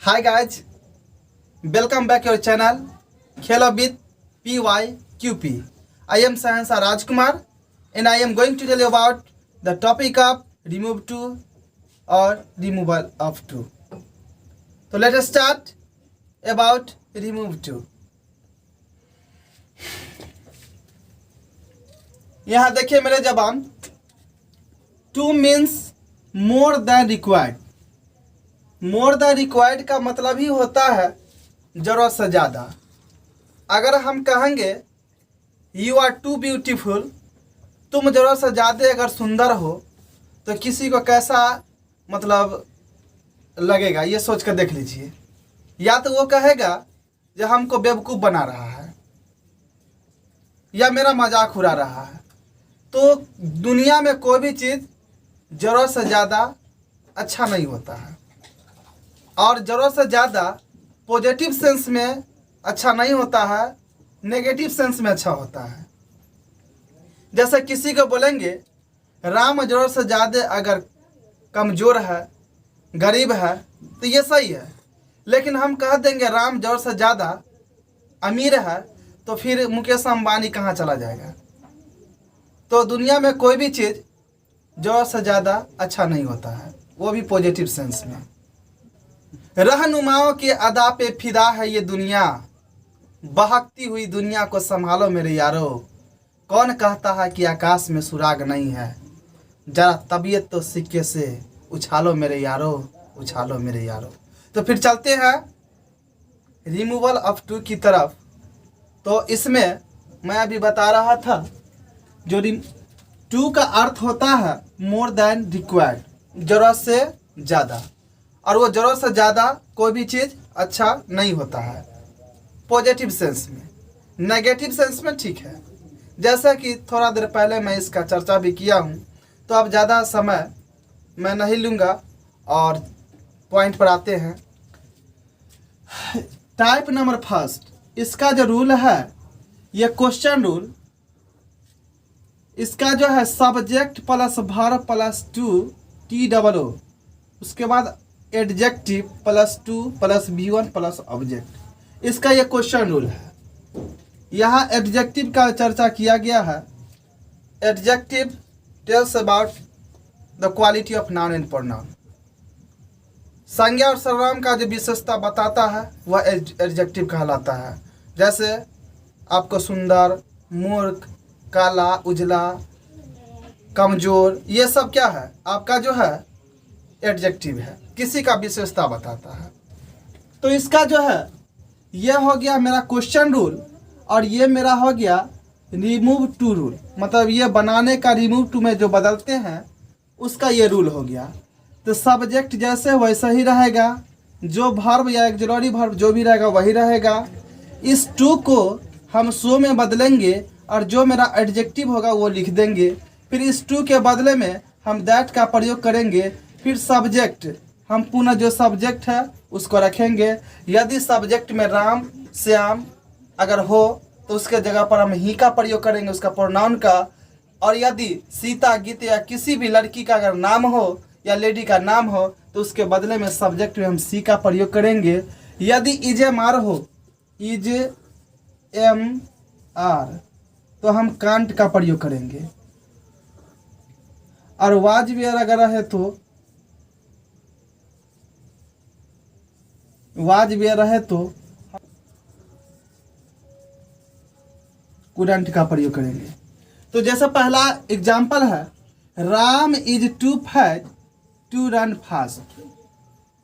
Hi guys, welcome back your channel Khela with PYQP. I am Sahansa Rajkumar and I am going to tell you about the topic of remove to or removal of to. So let us start about remove to. यहाँ देखिए मेरे जवान, two means more than required. More than required का मतलब ही होता है ज़रूरत से ज़्यादा। अगर हम कहेंगे यू आर टू ब्यूटीफुल, तुम ज़रूरत से ज़्यादा अगर सुंदर हो तो किसी को कैसा मतलब लगेगा, ये सोच कर देख लीजिए। या तो वो कहेगा जो हमको बेवकूफ़ बना रहा है या मेरा मजाक उड़ा रहा है। तो दुनिया में कोई भी चीज़ ज़रूरत से ज़्यादा अच्छा नहीं होता है, और ज़रूरत से ज़्यादा पॉजिटिव सेंस में अच्छा नहीं होता है, नेगेटिव सेंस में अच्छा होता है। जैसे किसी को बोलेंगे राम ज़रूरत से ज़्यादा अगर कमज़ोर है, गरीब है, तो ये सही है। लेकिन हम कह देंगे राम ज़रूरत से ज़्यादा अमीर है, तो फिर मुकेश अंबानी कहाँ चला जाएगा। तो दुनिया में कोई भी चीज़ ज़रूरत से ज़्यादा अच्छा नहीं होता है, वो भी पॉजिटिव सेंस में। रहनुमाओं के अदा पे फिदा है ये दुनिया, बहकती हुई दुनिया को संभालो मेरे यारो। कौन कहता है कि आकाश में सुराग नहीं है, जरा तबीयत तो सिक्के से उछालो मेरे यारो, उछालो मेरे यारो। तो फिर चलते हैं रिमूवल ऑफ टू की तरफ। तो इसमें मैं अभी बता रहा था जो टू का अर्थ होता है मोर देन रिक्वायर्ड, ज़रूरत से ज़्यादा। और वो ज़रूरत से ज़्यादा कोई भी चीज़ अच्छा नहीं होता है पॉजिटिव सेंस में। नेगेटिव सेंस में ठीक है, जैसा कि थोड़ा देर पहले मैं इसका चर्चा भी किया हूँ। तो अब ज़्यादा समय मैं नहीं लूँगा और पॉइंट पर आते हैं। टाइप नंबर फर्स्ट, इसका जो रूल है ये क्वेश्चन रूल। इसका जो है subject plus verb plus too T double O, उसके बाद adjective plus to plus V1 plus object. इसका ये क्वेश्चन रूल है। यहाँ एडजेक्टिव का चर्चा किया गया है। Adjective tells about the quality of noun and pronoun. संज्ञा और सर्वनाम का जो विशेषता बताता है वह एडजेक्टिव कहलाता है। जैसे आपको सुंदर, मूर्ख, काला, उजला, कमजोर, ये सब क्या है, आपका जो है एडजेक्टिव है, किसी का विशेषता बताता है। तो इसका जो है ये हो गया मेरा क्वेश्चन रूल, और ये मेरा हो गया रिमूव टू रूल। मतलब ये बनाने का रिमूव टू में जो बदलते हैं उसका ये रूल हो गया। तो सब्जेक्ट जैसे वैसा ही रहेगा, जो वर्ब या ऑक्सिलरी वर्ब जो भी रहेगा वही रहेगा। इस टू को हम सो में बदलेंगे और जो मेरा एडजेक्टिव होगा वो लिख देंगे। फिर इस टू के बदले में हम दैट का प्रयोग करेंगे। फिर सब्जेक्ट हम पुनः जो सब्जेक्ट है उसको रखेंगे। यदि सब्जेक्ट में राम, श्याम अगर हो तो उसके जगह पर हम ही का प्रयोग करेंगे, उसका प्रोनाउन का। और यदि सीता, गीता या किसी भी लड़की का अगर नाम हो या लेडी का नाम हो तो उसके बदले में सब्जेक्ट में हम सी का प्रयोग करेंगे। यदि इज एम आर हो, इज एम आर, तो हम कांट का प्रयोग करेंगे। और वाज वेयर अगर रहे तो वाज वेयर रहे तो कुडंट का प्रयोग करेंगे। तो जैसे पहला एग्जाम्पल है, Ram is too fat to run fast.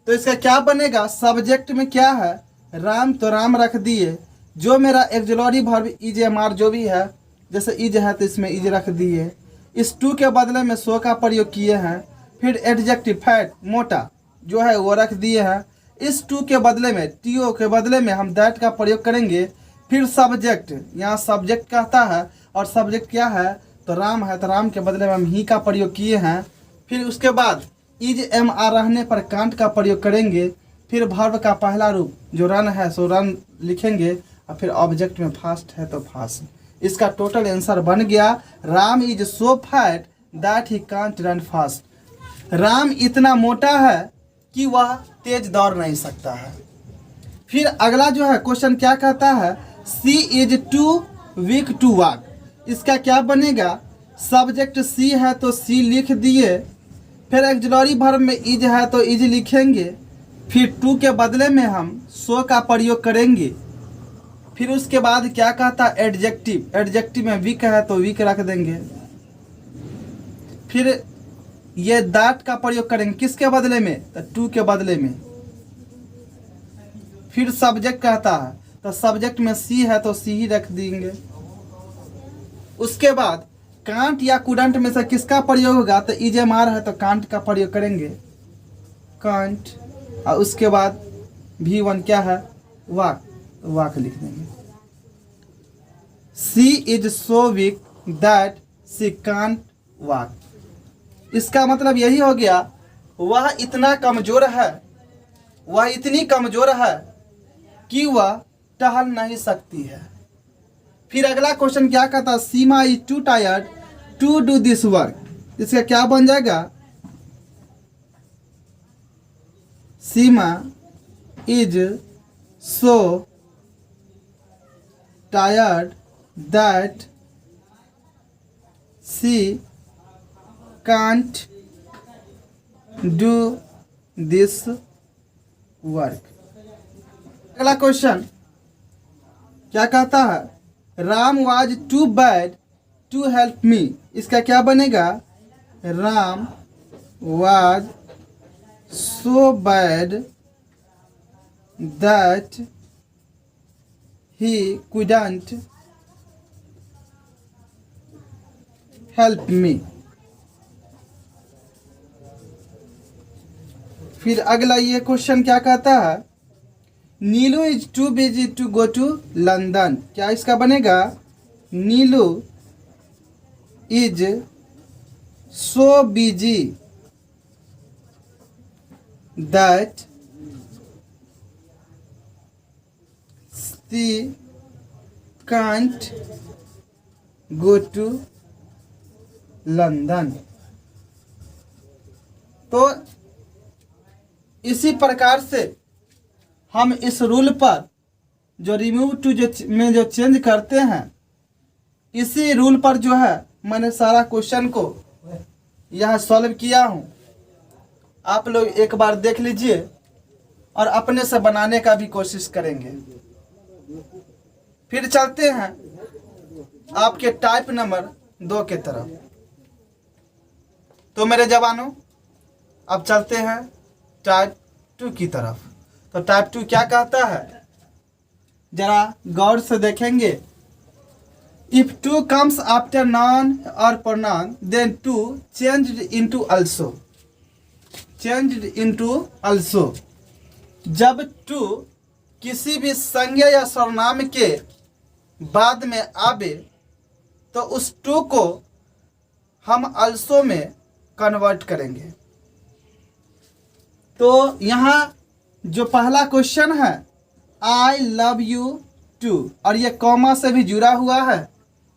तो इसका क्या बनेगा, सब्जेक्ट में क्या है राम, तो राम रख दिए। जो मेरा auxiliary verb is am are जो भी है, जैसे इज है तो इसमें इज रख दिए। इस टू के बदले में सो का प्रयोग किए हैं। फिर एडजेक्टिव फैट, मोटा जो है वो रख दिए हैं। इस टू के बदले में, टीओ के बदले में हम दैट का प्रयोग करेंगे। फिर सब्जेक्ट, यहाँ सब्जेक्ट कहता है और सब्जेक्ट क्या है तो राम है, तो राम के बदले में हम ही का प्रयोग किए हैं। फिर उसके बाद इज एम आर रहने पर कांट का प्रयोग करेंगे। फिर वर्ब का पहला रूप जो रन है सो रन लिखेंगे, और फिर ऑब्जेक्ट में फास्ट है तो फास्ट। इसका टोटल आंसर बन गया Ram is so fat that he can't run fast. Ram इतना मोटा है कि वह तेज दौड़ नहीं सकता है। फिर अगला जो है क्वेश्चन क्या कहता है, she is too weak to walk. इसका क्या बनेगा, सब्जेक्ट सी है तो सी लिख दिए, फिर एक्सलरी वर्ब में इज है तो इज लिखेंगे, फिर टू के बदले में हम सो का प्रयोग करेंगे। फिर उसके बाद क्या कहता है, एडजेक्टिव, एडजेक्टिव में वीक है तो वीक रख देंगे। फिर ये दैट का प्रयोग करेंगे किसके बदले में, तो टू के बदले में। फिर सब्जेक्ट कहता है तो सब्जेक्ट में सी है तो सी ही रख देंगे। उसके बाद कांट या कुडंट में से किसका प्रयोग होगा, तो इज एम आर है तो कांट का प्रयोग करेंगे, कांट। और उसके बाद V1 क्या है, वाक, तो वाक लिख देंगे। She is so weak that she can't walk. इसका मतलब यही हो गया, वह इतना कमजोर है, वह इतनी कमजोर है कि वह टहल नहीं सकती है। फिर अगला क्वेश्चन क्या कहता है, Seema is too tired to do this work. इसका क्या बन जाएगा, Seema is so tired that she can't do this work. अगला क्वेश्चन क्या कहता है, Ram was too bad to help me. इसका क्या बनेगा, Ram was so bad that he couldn't help me. फिर अगला ये क्वेश्चन क्या कहता है, Neelu is too busy to go to London. क्या इसका बनेगा, Neelu is so busy that she can't go to London. तो इसी प्रकार से हम इस रूल पर जो रिमूव टू में जो चेंज करते हैं, इसी रूल पर जो है मैंने सारा क्वेश्चन को यह सॉल्व किया हूँ। आप लोग एक बार देख लीजिए और अपने से बनाने का भी कोशिश करेंगे। फिर चलते हैं आपके टाइप नंबर 2 के तरफ। तो मेरे जवानों, अब चलते हैं टाइप 2 की तरफ। तो टाइप 2 क्या कहता है, जरा गौर से देखेंगे। If to comes after noun और pronoun then to changed into also, changed into also. जब टू किसी भी संज्ञा या सर्वनाम के बाद में आवे तो उस टू को हम आल्सो में कन्वर्ट करेंगे। तो यहाँ जो पहला क्वेश्चन है, आई लव यू टू, और ये कॉमा से भी जुड़ा हुआ है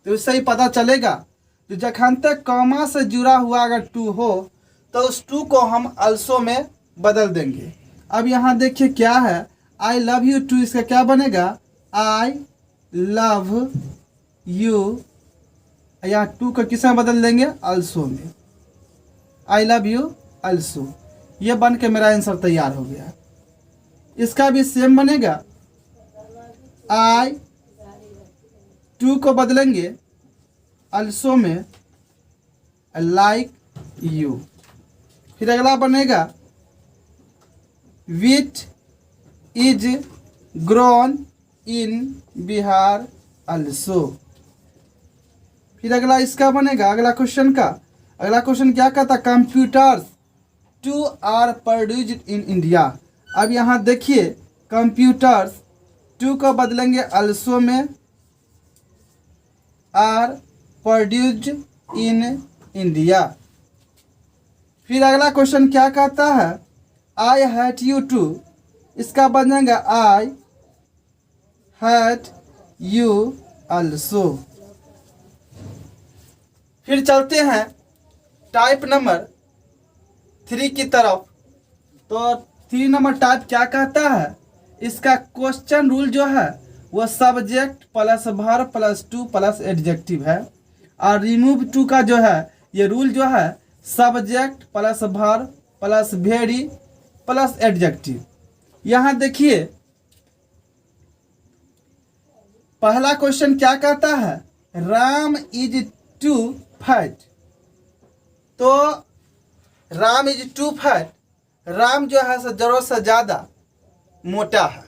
तो इससे ही पता चलेगा। तो जखन तक कॉमा से जुड़ा हुआ अगर टू हो तो उस टू को हम आल्सो में बदल देंगे। अब यहाँ देखिए क्या है, आई लव यू टू, इसका क्या बनेगा, आई लव यू, यहाँ टू को किस में बदल देंगे, आल्सो में। आई लव यू आल्सो, ये बन के मेरा आंसर तैयार हो गया। इसका भी सेम बनेगा, आई टू को बदलेंगे आल्सो में, लाइक यू। फिर अगला बनेगा, which is grown in Bihar also. फिर अगला इसका बनेगा, अगला क्वेश्चन का अगला क्वेश्चन क्या कहता, computers too are produced in India. अब यहाँ देखिए, कंप्यूटर्स टू को बदलेंगे आल्सो में, आर प्रोड्यूस्ड इन इंडिया। फिर अगला क्वेश्चन क्या कहता है, आई हेट यू टू, इसका बनेगा आई हेट यू आल्सो। फिर चलते हैं टाइप नंबर 3 की तरफ। तो 3 नंबर टाइप क्या कहता है, इसका क्वेश्चन रूल जो है वो subject plus verb plus to plus adjective है। और रिमूव टू का जो है ये रूल जो है subject plus verb plus very plus adjective. यहाँ देखिए पहला क्वेश्चन क्या कहता है, राम इज टू फैट। तो Ram is too fat, Ram जो है जरूरत से ज़्यादा मोटा है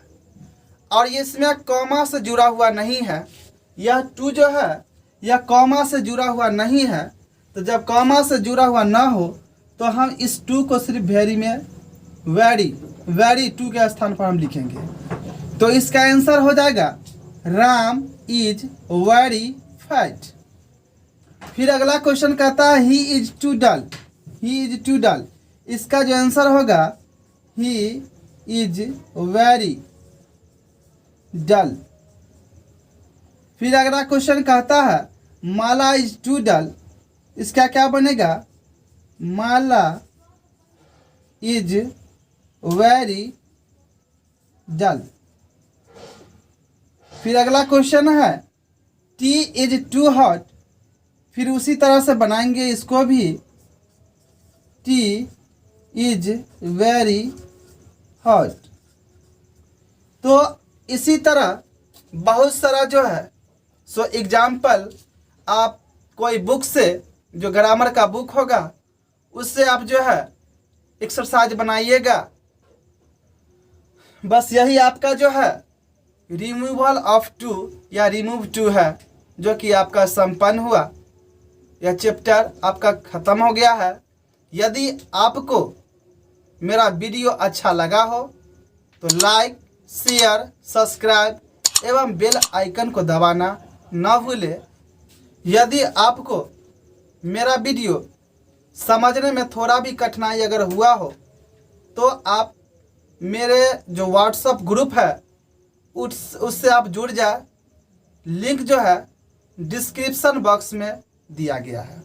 और इसमें कॉमा से जुड़ा हुआ नहीं है। यह टू जो है यह कॉमा से जुड़ा हुआ नहीं है। तो जब कॉमा से जुड़ा हुआ ना हो तो हम इस टू को सिर्फ वेरी में वेरी टू के स्थान पर हम लिखेंगे। तो इसका आंसर हो जाएगा राम इज वेरी फैट। फिर अगला क्वेश्चन कहता है ही इज टू डल। इसका जो आंसर होगा ही इज वेरी डल। फिर अगला क्वेश्चन कहता है माला इज टू डल। इसका क्या बनेगा, माला इज वेरी डल। फिर अगला क्वेश्चन है टी इज टू हॉट। फिर उसी तरह से बनाएंगे इसको भी, टी इज वेरी हॉट। तो इसी तरह बहुत सारा जो है सो एग्जाम्पल आप कोई बुक से जो ग्रामर का बुक होगा उससे आप जो है एक्सरसाइज बनाइएगा। बस यही आपका जो है रिमूवल ऑफ टू या रिमूव टू है जो कि आपका संपन्न हुआ। यह चैप्टर आपका ख़त्म हो गया है। यदि आपको मेरा वीडियो अच्छा लगा हो तो लाइक शेयर सब्सक्राइब एवं बेल आइकन को दबाना न भूलें। यदि आपको मेरा वीडियो समझने में थोड़ा भी कठिनाई अगर हुआ हो तो आप मेरे जो व्हाट्सएप ग्रुप है उससे आप जुड़ जाए। लिंक जो है डिस्क्रिप्शन बॉक्स में दिया गया है।